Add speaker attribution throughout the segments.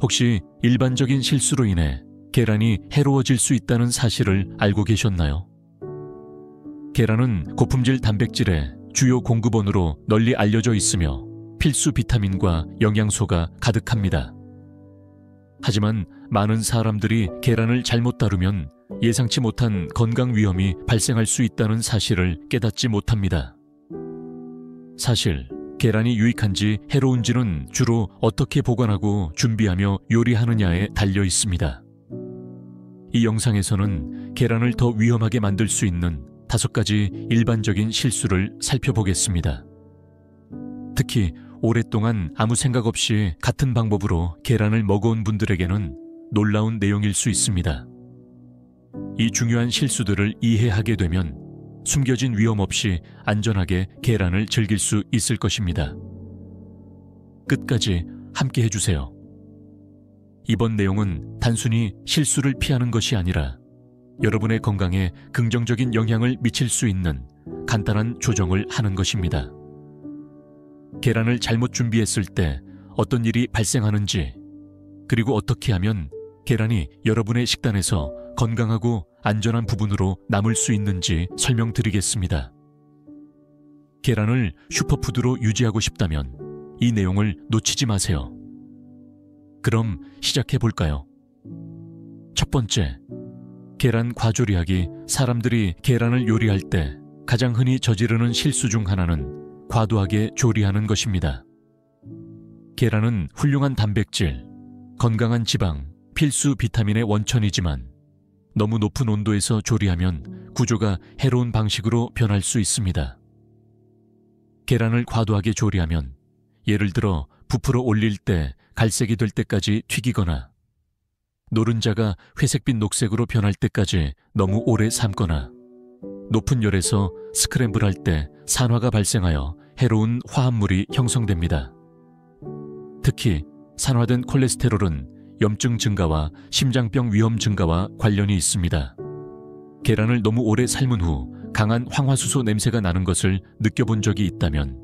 Speaker 1: 혹시 일반적인 실수로 인해 계란이 해로워질 수 있다는 사실을 알고 계셨나요? 계란은 고품질 단백질의 주요 공급원으로 널리 알려져 있으며 필수 비타민과 영양소가 가득합니다. 하지만 많은 사람들이 계란을 잘못 다루면 예상치 못한 건강 위험이 발생할 수 있다는 사실을 깨닫지 못합니다. 사실 계란이 유익한지 해로운지는 주로 어떻게 보관하고 준비하며 요리하느냐에 달려 있습니다. 이 영상에서는 계란을 더 위험하게 만들 수 있는 5가지 일반적인 실수를 살펴보겠습니다. 특히 오랫동안 아무 생각 없이 같은 방법으로 계란을 먹어온 분들에게는 놀라운 내용일 수 있습니다. 이 중요한 실수들을 이해하게 되면 숨겨진 위험 없이 안전하게 계란을 즐길 수 있을 것입니다. 끝까지 함께 해주세요. 이번 내용은 단순히 실수를 피하는 것이 아니라 여러분의 건강에 긍정적인 영향을 미칠 수 있는 간단한 조정을 하는 것입니다. 계란을 잘못 준비했을 때 어떤 일이 발생하는지, 그리고 어떻게 하면 계란이 여러분의 식단에서 건강하고 안전한 부분으로 남을 수 있는지 설명드리겠습니다. 계란을 슈퍼푸드로 유지하고 싶다면 이 내용을 놓치지 마세요. 그럼 시작해 볼까요? 첫 번째, 계란 과조리하기. 사람들이 계란을 요리할 때 가장 흔히 저지르는 실수 중 하나는 과도하게 조리하는 것입니다. 계란은 훌륭한 단백질, 건강한 지방, 필수 비타민의 원천이지만 너무 높은 온도에서 조리하면 구조가 해로운 방식으로 변할 수 있습니다. 계란을 과도하게 조리하면 예를 들어 부풀어 올릴 때 갈색이 될 때까지 튀기거나 노른자가 회색빛 녹색으로 변할 때까지 너무 오래 삶거나 높은 열에서 스크램블할 때 산화가 발생하여 해로운 화합물이 형성됩니다. 특히 산화된 콜레스테롤은 염증 증가와 심장병 위험 증가와 관련이 있습니다. 계란을 너무 오래 삶은 후 강한 황화수소 냄새가 나는 것을 느껴본 적이 있다면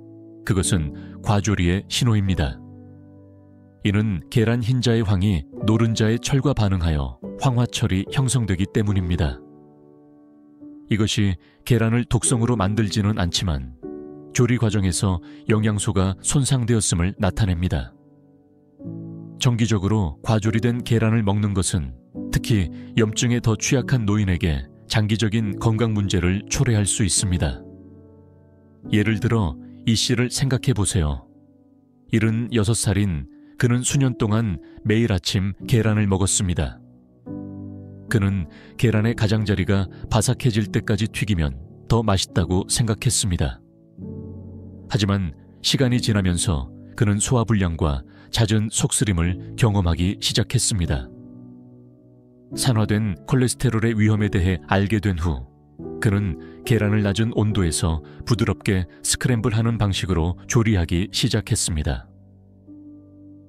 Speaker 1: 그것은 과조리의 신호입니다. 이는 계란 흰자의 황이 노른자의 철과 반응하여 황화철이 형성되기 때문입니다. 이것이 계란을 독성으로 만들지는 않지만 조리 과정에서 영양소가 손상되었음을 나타냅니다. 정기적으로 과조리된 계란을 먹는 것은 특히 염증에 더 취약한 노인에게 장기적인 건강 문제를 초래할 수 있습니다. 예를 들어 이 씨를 생각해 보세요. 76살인 그는 수년 동안 매일 아침 계란을 먹었습니다. 그는 계란의 가장자리가 바삭해질 때까지 튀기면 더 맛있다고 생각했습니다. 하지만 시간이 지나면서 그는 소화불량과 잦은 속쓰림을 경험하기 시작했습니다. 산화된 콜레스테롤의 위험에 대해 알게 된 후 그는 계란을 낮은 온도에서 부드럽게 스크램블하는 방식으로 조리하기 시작했습니다.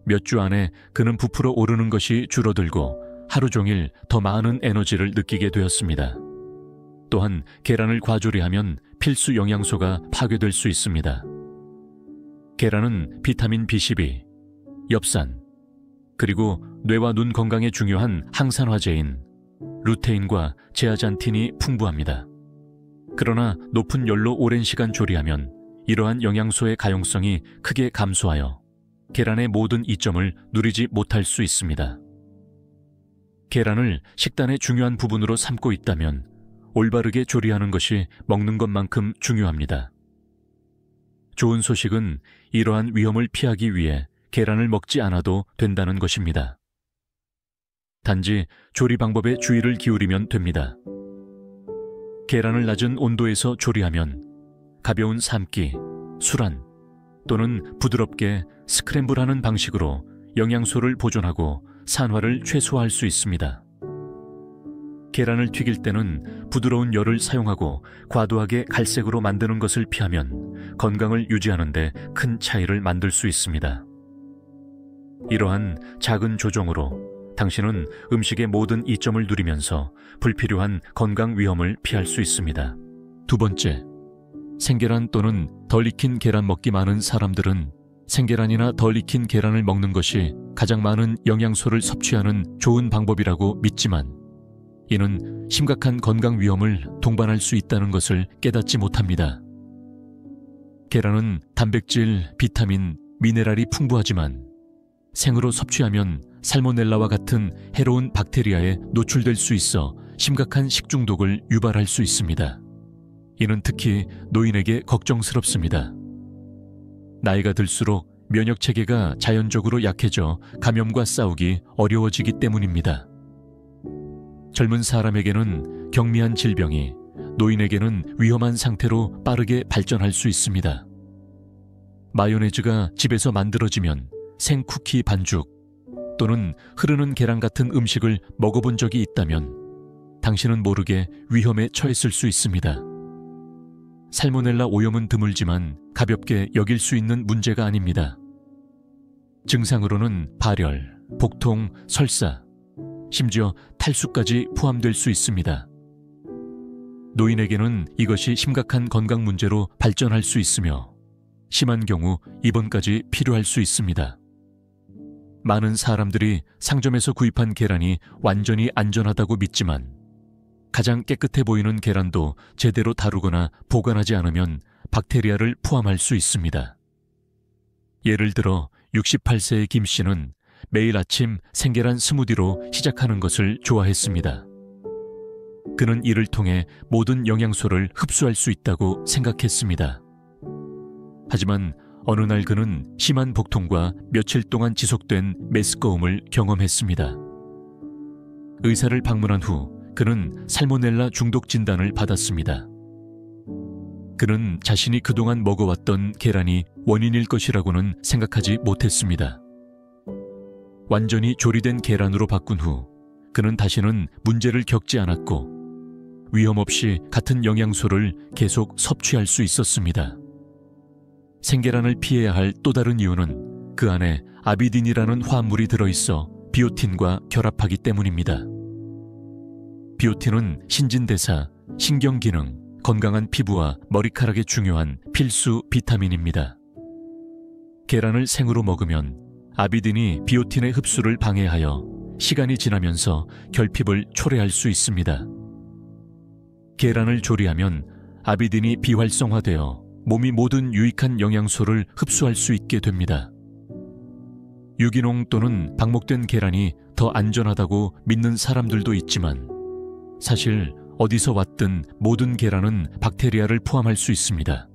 Speaker 1: 몇 주 안에 그는 부풀어 오르는 것이 줄어들고 하루 종일 더 많은 에너지를 느끼게 되었습니다. 또한 계란을 과조리하면 필수 영양소가 파괴될 수 있습니다. 계란은 비타민 B12, 엽산, 그리고 뇌와 눈 건강에 중요한 항산화제인 루테인과 제아잔틴이 풍부합니다. 그러나 높은 열로 오랜 시간 조리하면 이러한 영양소의 가용성이 크게 감소하여 계란의 모든 이점을 누리지 못할 수 있습니다. 계란을 식단의 중요한 부분으로 삼고 있다면 올바르게 조리하는 것이 먹는 것만큼 중요합니다. 좋은 소식은 이러한 위험을 피하기 위해 계란을 먹지 않아도 된다는 것입니다. 단지 조리 방법에 주의를 기울이면 됩니다. 계란을 낮은 온도에서 조리하면 가벼운 삶기, 술안 또는 부드럽게 스크램블하는 방식으로 영양소를 보존하고 산화를 최소화할 수 있습니다. 계란을 튀길 때는 부드러운 열을 사용하고 과도하게 갈색으로 만드는 것을 피하면 건강을 유지하는 데 큰 차이를 만들 수 있습니다. 이러한 작은 조정으로 당신은 음식의 모든 이점을 누리면서 불필요한 건강 위험을 피할 수 있습니다. 두 번째, 생계란 또는 덜 익힌 계란 먹기 많은 사람들은 생계란이나 덜 익힌 계란을 먹는 것이 가장 많은 영양소를 섭취하는 좋은 방법이라고 믿지만 이는 심각한 건강 위험을 동반할 수 있다는 것을 깨닫지 못합니다. 계란은 단백질, 비타민, 미네랄이 풍부하지만 생으로 섭취하면 살모넬라와 같은 해로운 박테리아에 노출될 수 있어 심각한 식중독을 유발할 수 있습니다. 이는 특히 노인에게 걱정스럽습니다. 나이가 들수록 면역체계가 자연적으로 약해져 감염과 싸우기 어려워지기 때문입니다. 젊은 사람에게는 경미한 질병이, 노인에게는 위험한 상태로 빠르게 발전할 수 있습니다. 마요네즈가 집에서 만들어지면 생쿠키 반죽 또는 흐르는 계란 같은 음식을 먹어본 적이 있다면 당신은 모르게 위험에 처했을 수 있습니다. 살모넬라 오염은 드물지만 가볍게 여길 수 있는 문제가 아닙니다. 증상으로는 발열, 복통, 설사, 심지어 탈수까지 포함될 수 있습니다. 노인에게는 이것이 심각한 건강 문제로 발전할 수 있으며 심한 경우 입원까지 필요할 수 있습니다. 많은 사람들이 상점에서 구입한 계란이 완전히 안전하다고 믿지만 가장 깨끗해 보이는 계란도 제대로 다루거나 보관하지 않으면 박테리아를 포함할 수 있습니다. 예를 들어 68세의 김 씨는 매일 아침 생계란 스무디로 시작하는 것을 좋아했습니다. 그는 이를 통해 모든 영양소를 흡수할 수 있다고 생각했습니다. 하지만 어느 날 그는 심한 복통과 며칠 동안 지속된 메스꺼움을 경험했습니다. 의사를 방문한 후 그는 살모넬라 중독 진단을 받았습니다. 그는 자신이 그동안 먹어왔던 계란이 원인일 것이라고는 생각하지 못했습니다. 완전히 조리된 계란으로 바꾼 후 그는 다시는 문제를 겪지 않았고 위험 없이 같은 영양소를 계속 섭취할 수 있었습니다. 생계란을 피해야 할 또 다른 이유는 그 안에 아비딘이라는 화합물이 들어있어 비오틴과 결합하기 때문입니다. 비오틴은 신진대사, 신경기능, 건강한 피부와 머리카락에 중요한 필수 비타민입니다. 계란을 생으로 먹으면 아비딘이 비오틴의 흡수를 방해하여 시간이 지나면서 결핍을 초래할 수 있습니다. 계란을 조리하면 아비딘이 비활성화되어 몸이 모든 유익한 영양소를 흡수할 수 있게 됩니다. 유기농 또는 방목된 계란이 더 안전하다고 믿는 사람들도 있지만 사실 어디서 왔든 모든 계란은 박테리아를 포함할 수 있습니다.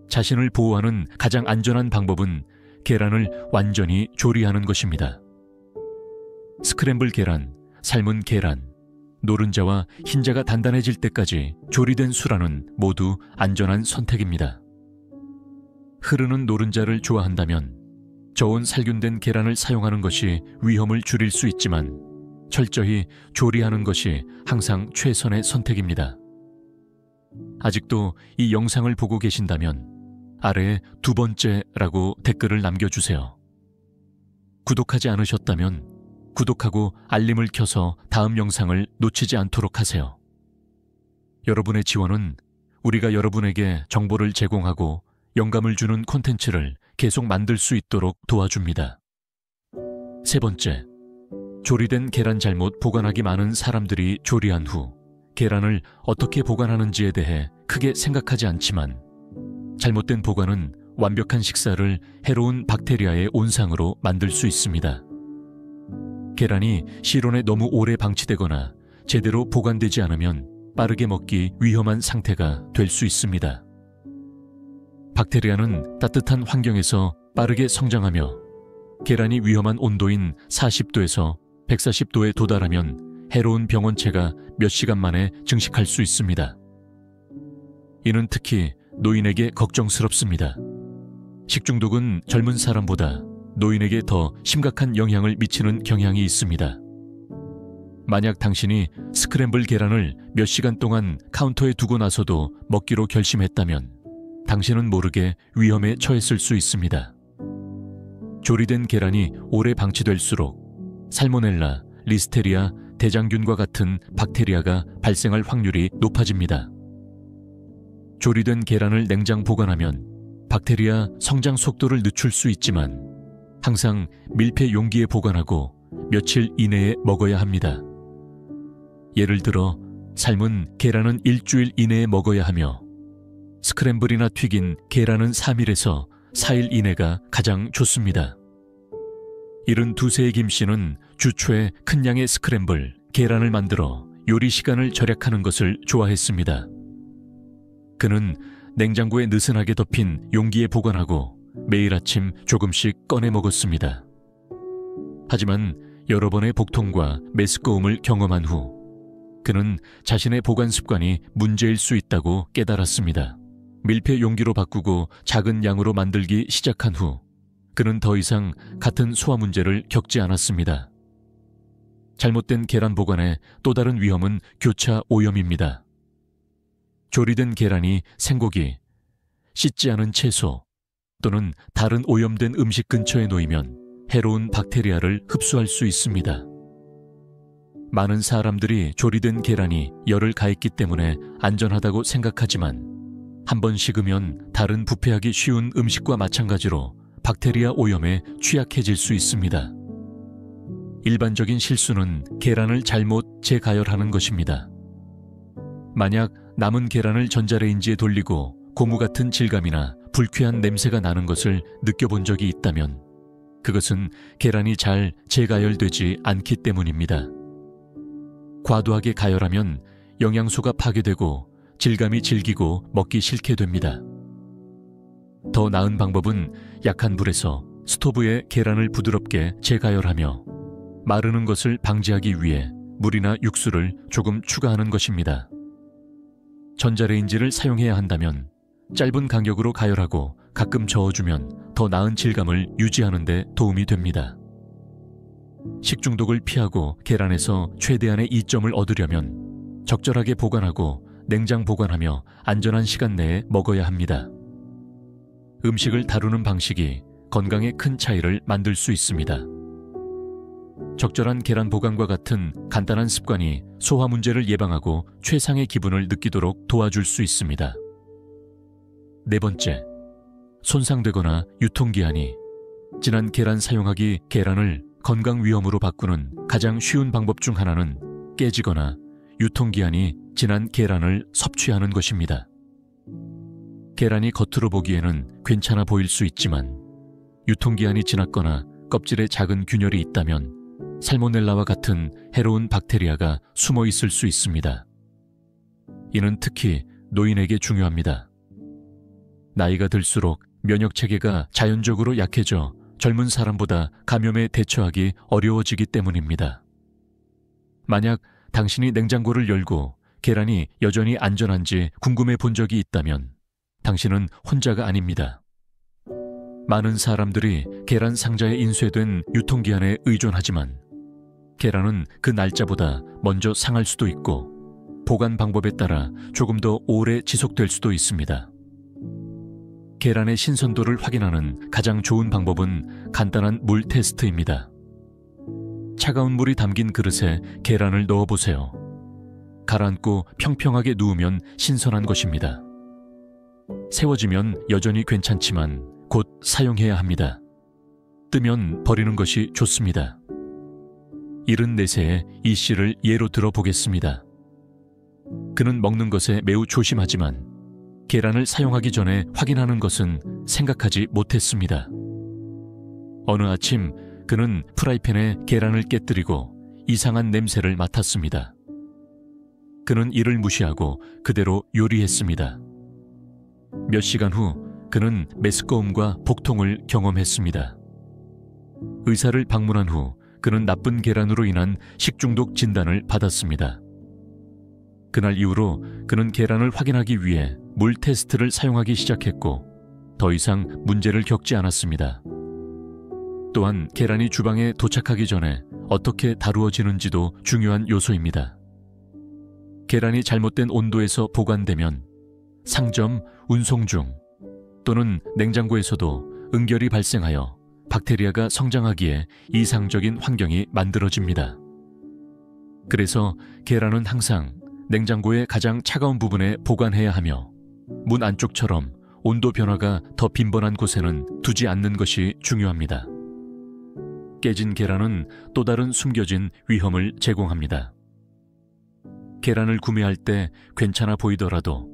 Speaker 1: 자신을 보호하는 가장 안전한 방법은 계란을 완전히 조리하는 것입니다. 스크램블 계란, 삶은 계란, 노른자와 흰자가 단단해질 때까지 조리된 수란은 모두 안전한 선택입니다. 흐르는 노른자를 좋아한다면 저온 살균된 계란을 사용하는 것이 위험을 줄일 수 있지만 철저히 조리하는 것이 항상 최선의 선택입니다. 아직도 이 영상을 보고 계신다면 아래에 2번째라고 댓글을 남겨주세요. 구독하지 않으셨다면 구독하고 알림을 켜서 다음 영상을 놓치지 않도록 하세요. 여러분의 지원은 우리가 여러분에게 정보를 제공하고 영감을 주는 콘텐츠를 계속 만들 수 있도록 도와줍니다. 3번째, 조리된 계란 잘못 보관하기. 많은 사람들이 조리한 후 계란을 어떻게 보관하는지에 대해 크게 생각하지 않지만 잘못된 보관은 완벽한 식사를 해로운 박테리아의 온상으로 만들 수 있습니다. 계란이 실온에 너무 오래 방치되거나 제대로 보관되지 않으면 빠르게 먹기 위험한 상태가 될 수 있습니다. 박테리아는 따뜻한 환경에서 빠르게 성장하며 계란이 위험한 온도인 40도에서 140도에 도달하면 해로운 병원체가 몇 시간 만에 증식할 수 있습니다. 이는 특히 노인에게 걱정스럽습니다. 식중독은 젊은 사람보다 노인에게 더 심각한 영향을 미치는 경향이 있습니다. 만약 당신이 스크램블 계란을 몇 시간 동안 카운터에 두고 나서도 먹기로 결심했다면 당신은 모르게 위험에 처했을 수 있습니다. 조리된 계란이 오래 방치될수록 살모넬라, 리스테리아, 대장균과 같은 박테리아가 발생할 확률이 높아집니다. 조리된 계란을 냉장 보관하면 박테리아 성장 속도를 늦출 수 있지만 항상 밀폐 용기에 보관하고 며칠 이내에 먹어야 합니다. 예를 들어 삶은 계란은 일주일 이내에 먹어야 하며 스크램블이나 튀긴 계란은 3일에서 4일 이내가 가장 좋습니다. 72세의 김씨는 주 초에 큰 양의 스크램블, 계란을 만들어 요리 시간을 절약하는 것을 좋아했습니다. 그는 냉장고에 느슨하게 덮인 용기에 보관하고 매일 아침 조금씩 꺼내 먹었습니다. 하지만 여러 번의 복통과 메스꺼움을 경험한 후 그는 자신의 보관 습관이 문제일 수 있다고 깨달았습니다. 밀폐 용기로 바꾸고 작은 양으로 만들기 시작한 후 그는 더 이상 같은 소화 문제를 겪지 않았습니다. 잘못된 계란 보관의 또 다른 위험은 교차 오염입니다. 조리된 계란이 생고기, 씻지 않은 채소 또는 다른 오염된 음식 근처에 놓이면 해로운 박테리아를 흡수할 수 있습니다. 많은 사람들이 조리된 계란이 열을 가했기 때문에 안전하다고 생각하지만 한 번 식으면 다른 부패하기 쉬운 음식과 마찬가지로 박테리아 오염에 취약해질 수 있습니다. 일반적인 실수는 계란을 잘못 재가열하는 것입니다. 만약 남은 계란을 전자레인지에 돌리고 고무 같은 질감이나 불쾌한 냄새가 나는 것을 느껴본 적이 있다면 그것은 계란이 잘 재가열되지 않기 때문입니다. 과도하게 가열하면 영양소가 파괴되고 질감이 질기고 먹기 싫게 됩니다. 더 나은 방법은 약한 불에서 스토브에 계란을 부드럽게 재가열하며 마르는 것을 방지하기 위해 물이나 육수를 조금 추가하는 것입니다. 전자레인지를 사용해야 한다면 짧은 간격으로 가열하고 가끔 저어주면 더 나은 질감을 유지하는 데 도움이 됩니다. 식중독을 피하고 계란에서 최대한의 이점을 얻으려면 적절하게 보관하고 냉장 보관하며 안전한 시간 내에 먹어야 합니다. 음식을 다루는 방식이 건강에 큰 차이를 만들 수 있습니다. 적절한 계란 보관과 같은 간단한 습관이 소화 문제를 예방하고 최상의 기분을 느끼도록 도와줄 수 있습니다. 네 번째, 손상되거나 유통기한이 지난 계란 사용하기 계란을 건강 위험으로 바꾸는 가장 쉬운 방법 중 하나는 깨지거나 유통기한이 지난 계란을 섭취하는 것입니다. 계란이 겉으로 보기에는 괜찮아 보일 수 있지만 유통기한이 지났거나 껍질에 작은 균열이 있다면 살모넬라와 같은 해로운 박테리아가 숨어 있을 수 있습니다. 이는 특히 노인에게 중요합니다. 나이가 들수록 면역체계가 자연적으로 약해져 젊은 사람보다 감염에 대처하기 어려워지기 때문입니다. 만약 당신이 냉장고를 열고 계란이 여전히 안전한지 궁금해 본 적이 있다면 당신은 혼자가 아닙니다. 많은 사람들이 계란 상자에 인쇄된 유통기한에 의존하지만 계란은 그 날짜보다 먼저 상할 수도 있고 보관 방법에 따라 조금 더 오래 지속될 수도 있습니다. 계란의 신선도를 확인하는 가장 좋은 방법은 간단한 물 테스트입니다. 차가운 물이 담긴 그릇에 계란을 넣어보세요. 가라앉고 평평하게 누우면 신선한 것입니다. 세워지면 여전히 괜찮지만 곧 사용해야 합니다. 뜨면 버리는 것이 좋습니다. 74세의 이 씨를 예로 들어보겠습니다. 그는 먹는 것에 매우 조심하지만 계란을 사용하기 전에 확인하는 것은 생각하지 못했습니다. 어느 아침 그는 프라이팬에 계란을 깨뜨리고 이상한 냄새를 맡았습니다. 그는 이를 무시하고 그대로 요리했습니다. 몇 시간 후 그는 메스꺼움과 복통을 경험했습니다. 의사를 방문한 후 그는 나쁜 계란으로 인한 식중독 진단을 받았습니다. 그날 이후로 그는 계란을 확인하기 위해 물 테스트를 사용하기 시작했고 더 이상 문제를 겪지 않았습니다. 또한 계란이 주방에 도착하기 전에 어떻게 다루어지는지도 중요한 요소입니다. 계란이 잘못된 온도에서 보관되면 상점, 운송 중 또는 냉장고에서도 응결이 발생하여 박테리아가 성장하기에 이상적인 환경이 만들어집니다. 그래서 계란은 항상 냉장고의 가장 차가운 부분에 보관해야 하며 문 안쪽처럼 온도 변화가 더 빈번한 곳에는 두지 않는 것이 중요합니다. 깨진 계란은 또 다른 숨겨진 위험을 제공합니다. 계란을 구매할 때 괜찮아 보이더라도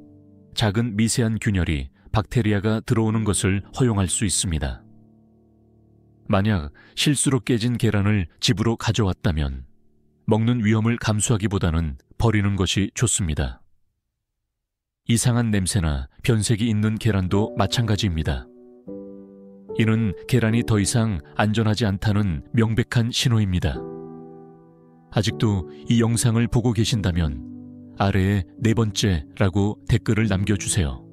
Speaker 1: 작은 미세한 균열이 박테리아가 들어오는 것을 허용할 수 있습니다. 만약 실수로 깨진 계란을 집으로 가져왔다면 먹는 위험을 감수하기보다는 버리는 것이 좋습니다. 이상한 냄새나 변색이 있는 계란도 마찬가지입니다. 이는 계란이 더 이상 안전하지 않다는 명백한 신호입니다. 아직도 이 영상을 보고 계신다면 아래에 4번째라고 댓글을 남겨주세요.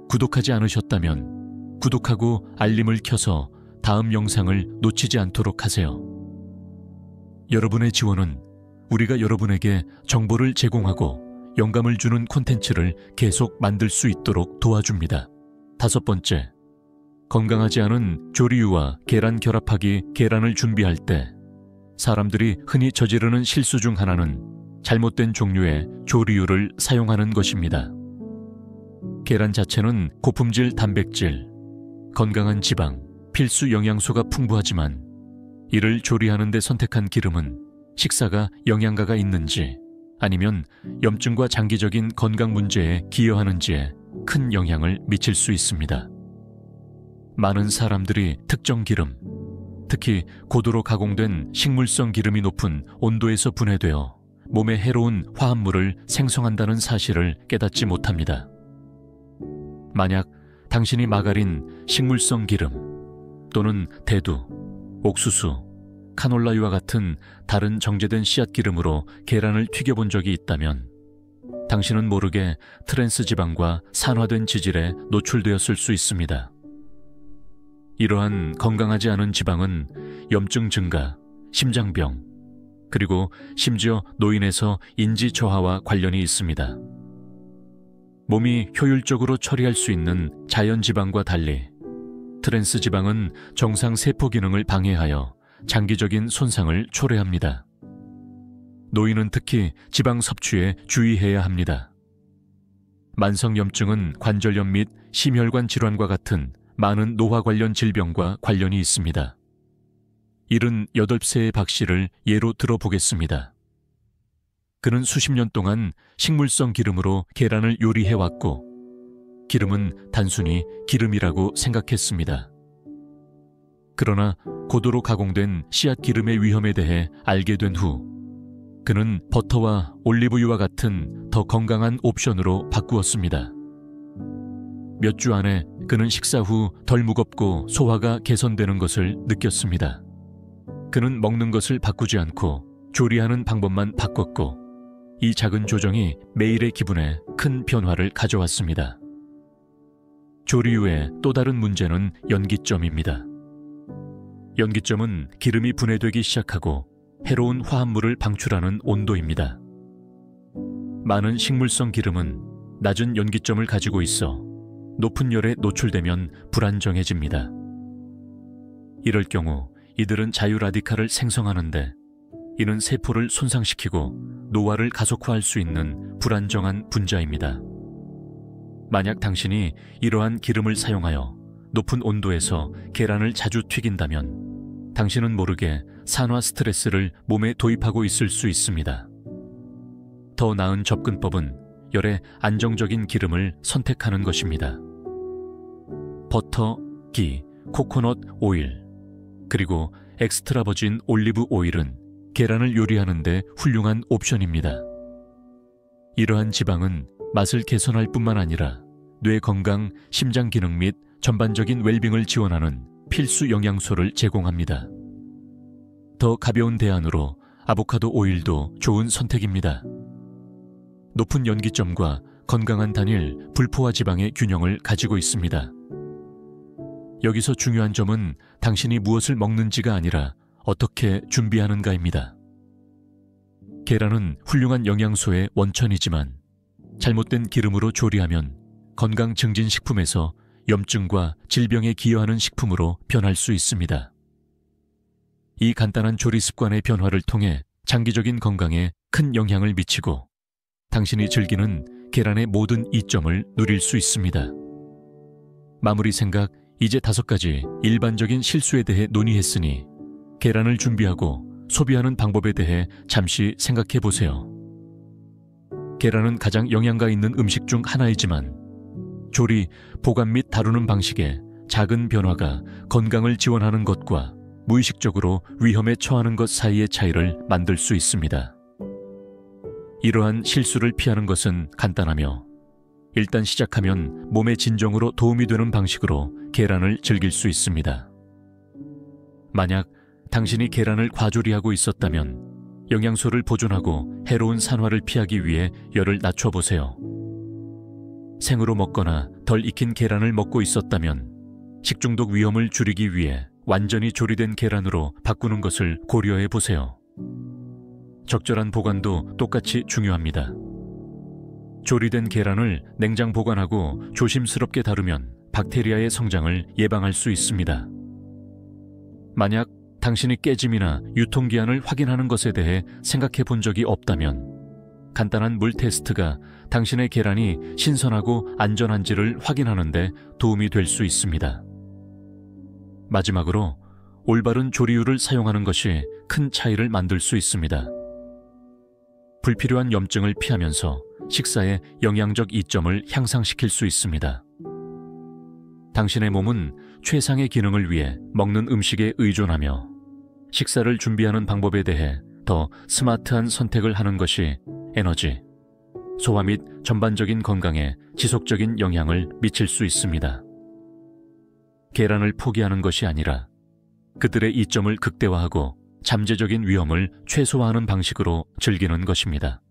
Speaker 1: 구독하지 않으셨다면 구독하고 알림을 켜서 다음 영상을 놓치지 않도록 하세요. 여러분의 지원은 우리가 여러분에게 정보를 제공하고 영감을 주는 콘텐츠를 계속 만들 수 있도록 도와줍니다. 5번째, 건강하지 않은 조리유와 계란 결합하기 계란을 준비할 때 사람들이 흔히 저지르는 실수 중 하나는 잘못된 종류의 조리유를 사용하는 것입니다. 계란 자체는 고품질 단백질, 건강한 지방, 필수 영양소가 풍부하지만 이를 조리하는 데 선택한 기름은 식사가 영양가가 있는지 아니면 염증과 장기적인 건강 문제에 기여하는지에 큰 영향을 미칠 수 있습니다. 많은 사람들이 특정 기름, 특히 고도로 가공된 식물성 기름이 높은 온도에서 분해되어 몸에 해로운 화합물을 생성한다는 사실을 깨닫지 못합니다. 만약 당신이 마가린, 식물성 기름 또는 대두, 옥수수, 카놀라유와 같은 다른 정제된 씨앗 기름으로 계란을 튀겨본 적이 있다면 당신은 모르게 트랜스 지방과 산화된 지질에 노출되었을 수 있습니다. 이러한 건강하지 않은 지방은 염증 증가, 심장병, 그리고 심지어 노인에서 인지 저하와 관련이 있습니다. 몸이 효율적으로 처리할 수 있는 자연 지방과 달리 트랜스 지방은 정상 세포 기능을 방해하여 장기적인 손상을 초래합니다. 노인은 특히 지방 섭취에 주의해야 합니다. 만성염증은 관절염 및 심혈관 질환과 같은 많은 노화 관련 질병과 관련이 있습니다. 78세의 박 씨를 예로 들어보겠습니다. 그는 수십 년 동안 식물성 기름으로 계란을 요리해왔고 기름은 단순히 기름이라고 생각했습니다. 그러나 고도로 가공된 씨앗 기름의 위험에 대해 알게 된 후 그는 버터와 올리브유와 같은 더 건강한 옵션으로 바꾸었습니다. 몇 주 안에 그는 식사 후 덜 무겁고 소화가 개선되는 것을 느꼈습니다. 그는 먹는 것을 바꾸지 않고 조리하는 방법만 바꿨고 이 작은 조정이 매일의 기분에 큰 변화를 가져왔습니다. 조리유의 또 다른 문제는 연기점입니다. 연기점은 기름이 분해되기 시작하고 해로운 화합물을 방출하는 온도입니다. 많은 식물성 기름은 낮은 연기점을 가지고 있어 높은 열에 노출되면 불안정해집니다. 이럴 경우 이들은 자유라디칼을 생성하는데 이는 세포를 손상시키고 노화를 가속화할 수 있는 불안정한 분자입니다. 만약 당신이 이러한 기름을 사용하여 높은 온도에서 계란을 자주 튀긴다면 당신은 모르게 산화 스트레스를 몸에 도입하고 있을 수 있습니다. 더 나은 접근법은 열에 안정적인 기름을 선택하는 것입니다. 버터, 기, 코코넛 오일, 그리고 엑스트라 버진 올리브 오일은 계란을 요리하는 데 훌륭한 옵션입니다. 이러한 지방은 맛을 개선할 뿐만 아니라 뇌 건강, 심장 기능 및 전반적인 웰빙을 지원하는 필수 영양소를 제공합니다. 더 가벼운 대안으로 아보카도 오일도 좋은 선택입니다. 높은 연기점과 건강한 단일 불포화 지방의 균형을 가지고 있습니다. 여기서 중요한 점은 당신이 무엇을 먹는지가 아니라 어떻게 준비하는가입니다. 계란은 훌륭한 영양소의 원천이지만 잘못된 기름으로 조리하면 건강 증진 식품에서 염증과 질병에 기여하는 식품으로 변할 수 있습니다. 이 간단한 조리 습관의 변화를 통해 장기적인 건강에 큰 영향을 미치고 당신이 즐기는 계란의 모든 이점을 누릴 수 있습니다. 마무리 생각 이제 5가지 일반적인 실수에 대해 논의했으니 계란을 준비하고 소비하는 방법에 대해 잠시 생각해 보세요. 계란은 가장 영양가 있는 음식 중 하나이지만 조리, 보관 및 다루는 방식에 작은 변화가 건강을 지원하는 것과 무의식적으로 위험에 처하는 것 사이의 차이를 만들 수 있습니다. 이러한 실수를 피하는 것은 간단하며 일단 시작하면 몸의 진정으로 도움이 되는 방식으로 계란을 즐길 수 있습니다. 만약 당신이 계란을 과조리하고 있었다면 영양소를 보존하고 해로운 산화를 피하기 위해 열을 낮춰보세요. 생으로 먹거나 덜 익힌 계란을 먹고 있었다면 식중독 위험을 줄이기 위해 완전히 조리된 계란으로 바꾸는 것을 고려해 보세요. 적절한 보관도 똑같이 중요합니다. 조리된 계란을 냉장 보관하고 조심스럽게 다루면 박테리아의 성장을 예방할 수 있습니다. 만약 당신이 깨짐이나 유통기한을 확인하는 것에 대해 생각해 본 적이 없다면 간단한 물 테스트가 당신의 계란이 신선하고 안전한지를 확인하는 데 도움이 될 수 있습니다. 마지막으로 올바른 조리율을 사용하는 것이 큰 차이를 만들 수 있습니다. 불필요한 염증을 피하면서 식사의 영양적 이점을 향상시킬 수 있습니다. 당신의 몸은 최상의 기능을 위해 먹는 음식에 의존하며 식사를 준비하는 방법에 대해 더 스마트한 선택을 하는 것이 에너지, 소화 및 전반적인 건강에 지속적인 영향을 미칠 수 있습니다. 계란을 포기하는 것이 아니라 그들의 이점을 극대화하고 잠재적인 위험을 최소화하는 방식으로 즐기는 것입니다.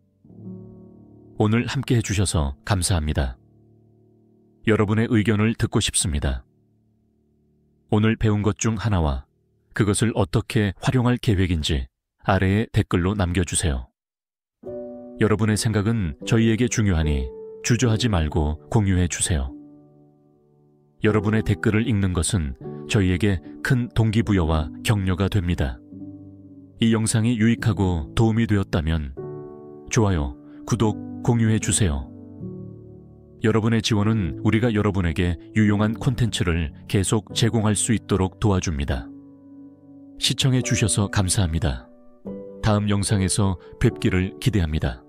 Speaker 1: 오늘 함께 해주셔서 감사합니다. 여러분의 의견을 듣고 싶습니다. 오늘 배운 것 중 하나와 그것을 어떻게 활용할 계획인지 아래에 댓글로 남겨주세요. 여러분의 생각은 저희에게 중요하니 주저하지 말고 공유해 주세요. 여러분의 댓글을 읽는 것은 저희에게 큰 동기부여와 격려가 됩니다. 이 영상이 유익하고 도움이 되었다면 좋아요, 구독, 공유해 주세요. 여러분의 지원은 우리가 여러분에게 유용한 콘텐츠를 계속 제공할 수 있도록 도와줍니다. 시청해 주셔서 감사합니다. 다음 영상에서 뵙기를 기대합니다.